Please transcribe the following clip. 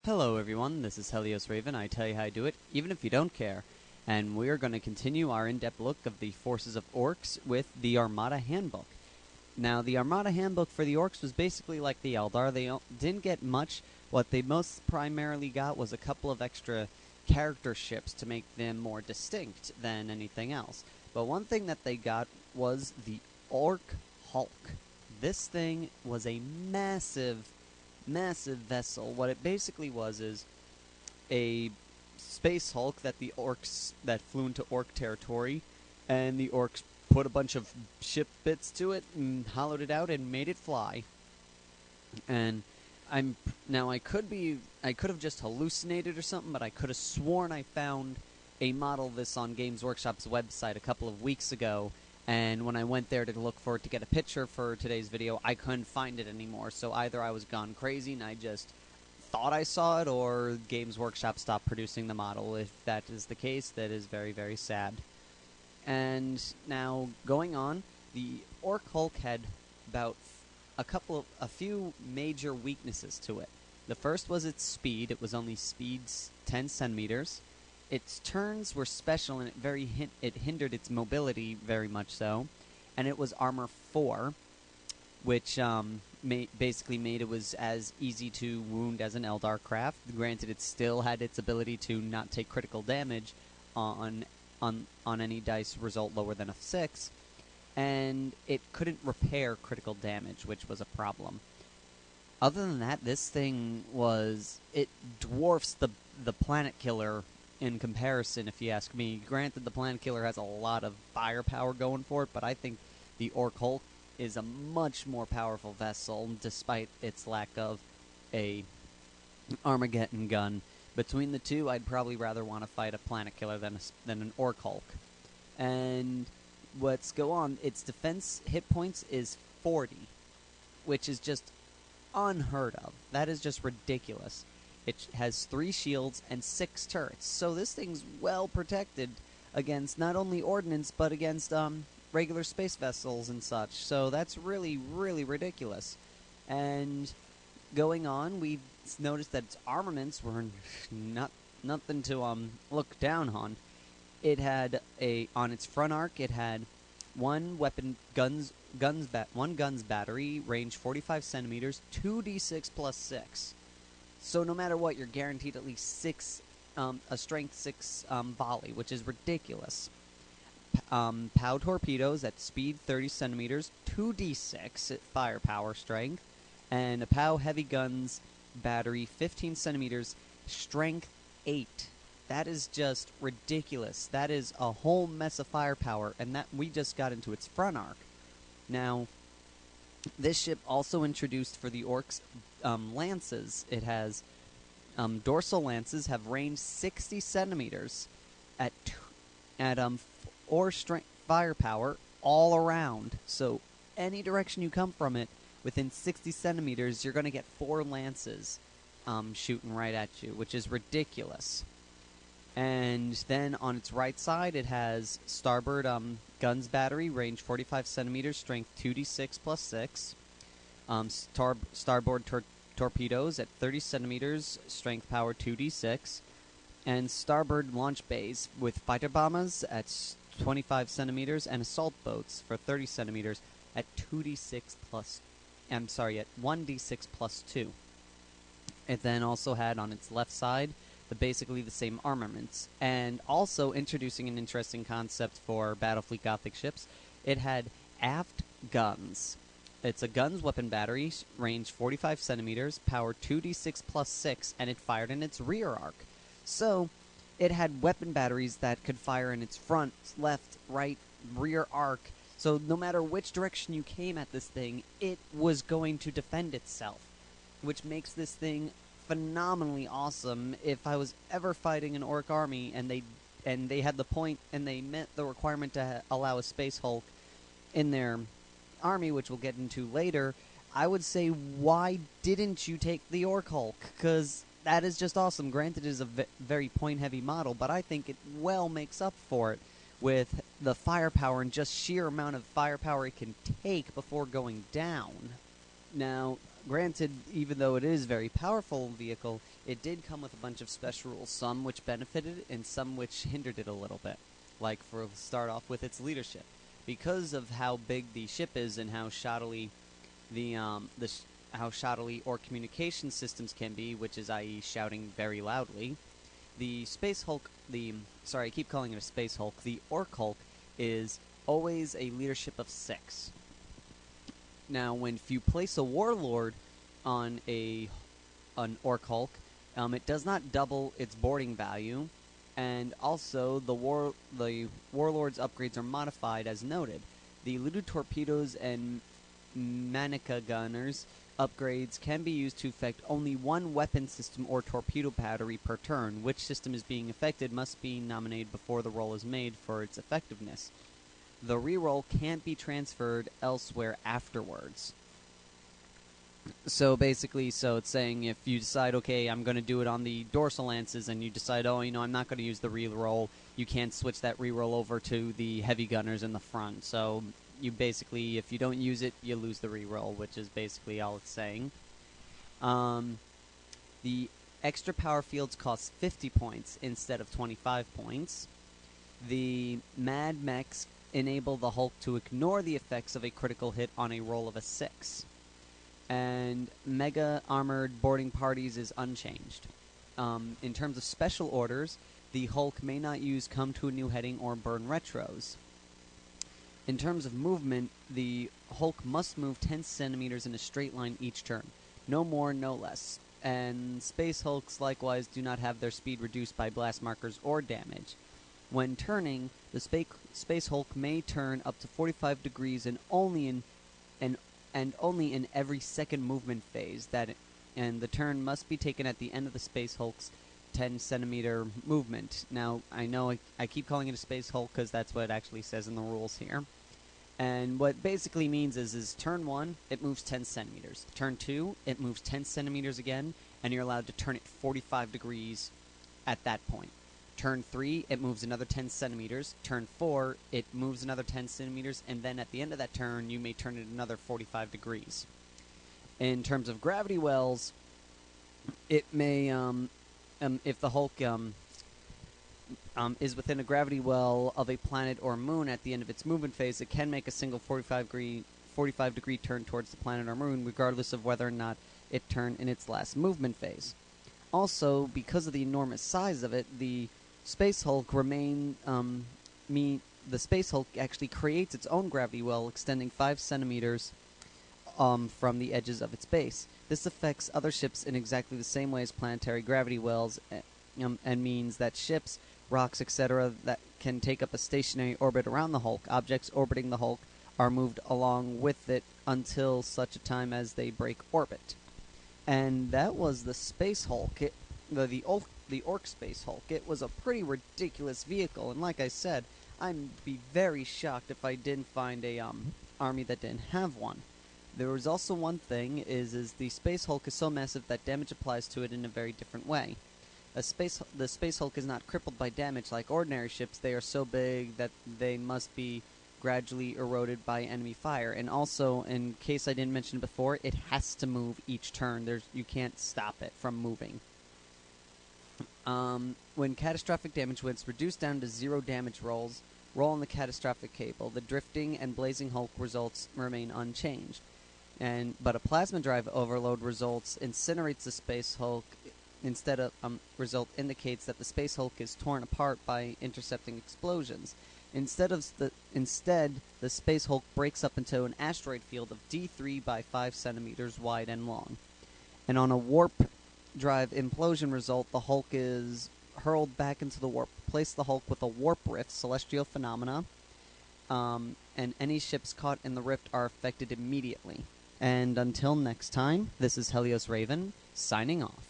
Hello everyone, this is Helios Raven. I tell you how I do it, even if you don't care. And we're going to continue our in-depth look of the forces of Orks with the Armada Handbook. Now, the Armada Handbook for the Orks was basically like the Eldar. They didn't get much. What they most primarily got was a couple of extra character ships to make them more distinct than anything else. But one thing that they got was the Ork Hulk. This thing was a massive vessel. What it basically was is a space Hulk that the Orks that flew into Ork territory, and the Orks put a bunch of ship bits to it and hollowed it out and made it fly. And I could have just hallucinated or something, but I could have sworn I found a model of this on Games Workshop's website a couple of weeks ago. And when I went there to look for it to get a picture for today's video, I couldn't find it anymore. So either I was gone crazy and I just thought I saw it, or Games Workshop stopped producing the model. If that is the case, that is very, very sad. And now, going on, the Ork Hulk had about a few major weaknesses to it. The first was its speed. It was only speed 10 centimeters. Its turns were special, and it hindered its mobility very much so. And it was armor 4, which basically made it was as easy to wound as an Eldar craft. Granted, it still had its ability to not take critical damage on any dice result lower than a 6, and it couldn't repair critical damage, which was a problem. Other than that, this thing it dwarfs the Planet Killer in comparison, if you ask me. Granted, the Planet Killer has a lot of firepower going for it, but I think the Ork Hulk is a much more powerful vessel, despite its lack of a Armageddon gun. Between the two, I'd probably rather want to fight a Planet Killer than an Ork Hulk. And let's go on. Its defense hit points is 40, which is just unheard of. That is just ridiculous. It has 3 shields and 6 turrets, so this thing's well protected against not only ordnance, but against regular space vessels and such, so that's really, really ridiculous. And going on, we've noticed that its armaments were nothing to look down on. It had on its front arc, it had one guns battery, range 45 centimeters, 2d6 plus 6. So no matter what, you're guaranteed at least a strength 6 volley, which is ridiculous. POW torpedoes at speed 30 centimeters, 2d6 at firepower strength, and a POW heavy guns battery 15 centimeters, strength 8. That is just ridiculous. That is a whole mess of firepower, and that we just got into its front arc. Now, this ship also introduced for the Orks lances. It has dorsal lances have range 60 centimeters at 4 strength firepower all around. So any direction you come from it, within 60 centimeters, you're going to get 4 lances shooting right at you, which is ridiculous. And then on its right side, it has starboard guns battery, range 45 centimeters, strength 2d6 plus 6. Starboard torpedoes at 30 centimeters, strength power 2d6. And starboard launch bays with fighter bombers at 25 centimeters and assault boats for 30 centimeters at 2d6 plus... I'm sorry, at 1d6 plus 2. It then also had on its left side basically the same armaments, and also introducing an interesting concept for Battlefleet Gothic ships. It had aft guns. It's a guns weapon battery, range 45 centimeters, power 2d6 plus 6, and it fired in its rear arc. So it had weapon batteries that could fire in its front, left, right, rear arc. So no matter which direction you came at this thing, it was going to defend itself, which makes this thing phenomenally awesome. If I was ever fighting an Ork army and they had the point and they met the requirement to allow a Space Hulk in their army, which we'll get into later, I would say, why didn't you take the Ork Hulk? Because that is just awesome. Granted, it is a very point-heavy model, but I think it well makes up for it with the firepower and just sheer amount of firepower it can take before going down. Now, granted, even though it is a very powerful vehicle, it did come with a bunch of special rules, some which benefited it and some which hindered it a little bit. Like, for start off with its leadership. Because of how big the ship is and how shoddily how shoddily Ork communication systems can be, which is i.e. shouting very loudly, the Space Hulk, sorry, I keep calling it a Space Hulk, the Ork Hulk is always a leadership of 6. Now, when you place a Warlord on an Ork Hulk, it does not double its boarding value, and also the Warlord's upgrades are modified as noted. The looted torpedoes and Manica gunners upgrades can be used to affect only one weapon system or torpedo battery per turn. Which system is being affected must be nominated before the roll is made for its effectiveness. The reroll can't be transferred elsewhere afterwards. So basically, it's saying if you decide, okay, I'm going to do it on the dorsal lances, and you decide, oh, I'm not going to use the reroll, you can't switch that reroll over to the heavy gunners in the front. So you basically, if you don't use it, you lose the reroll, which is basically all it's saying. The extra power fields cost 50 points instead of 25 points. The Mad Mechs enable the Hulk to ignore the effects of a critical hit on a roll of a 6. And Mega Armored Boarding Parties is unchanged. In terms of special orders, the Hulk may not use Come to a New Heading or Burn Retros. In terms of movement, the Hulk must move 10 centimeters in a straight line each turn. No more, no less. And Space Hulks likewise do not have their speed reduced by blast markers or damage. When turning, the Space Hulk may turn up to 45 degrees and only in every second movement phase. And the turn must be taken at the end of the Space Hulk's 10 centimeter movement. Now, I know I keep calling it a Space Hulk because that's what it actually says in the rules here. And what it basically means is turn 1, it moves 10 centimeters. Turn 2, it moves 10 centimeters again, and you're allowed to turn it 45 degrees at that point. Turn 3, it moves another 10 centimeters. Turn 4, it moves another 10 centimeters, and then at the end of that turn, you may turn it another 45 degrees. In terms of gravity wells, it may, if the Hulk is within a gravity well of a planet or moon at the end of its movement phase, it can make a single 45-degree turn towards the planet or moon, regardless of whether or not it turned in its last movement phase. Also, because of the enormous size of it, the Space Hulk the Space Hulk actually creates its own gravity well, extending 5 centimeters from the edges of its base. This affects other ships in exactly the same way as planetary gravity wells, and means that ships, rocks, etc., that can take up a stationary orbit around the Hulk, objects orbiting the Hulk, are moved along with it until such a time as they break orbit. And that was the Space Hulk, the Ork Space Hulk. It was a pretty ridiculous vehicle, and like I said, I'd be very shocked if I didn't find a army that didn't have one. There was also one thing, is the Space Hulk is so massive that damage applies to it in a very different way. The Space Hulk is not crippled by damage like ordinary ships. They are so big that they must be gradually eroded by enemy fire. And also, in case I didn't mention before, it has to move each turn. You can't stop it from moving. When catastrophic damage was reduced down to 0 damage rolls, roll on the catastrophic cable. The drifting and blazing Hulk results remain unchanged. But a plasma drive overload results incinerates the Space Hulk. Result indicates that the Space Hulk is torn apart by intercepting explosions. Instead, the Space Hulk breaks up into an asteroid field of D3 by 5 centimeters wide and long. And on a warp drive implosion result, the Hulk is hurled back into the warp. Place the Hulk with a warp rift, celestial phenomena, and any ships caught in the rift are affected immediately. And until next time, this is Helios Raven, signing off.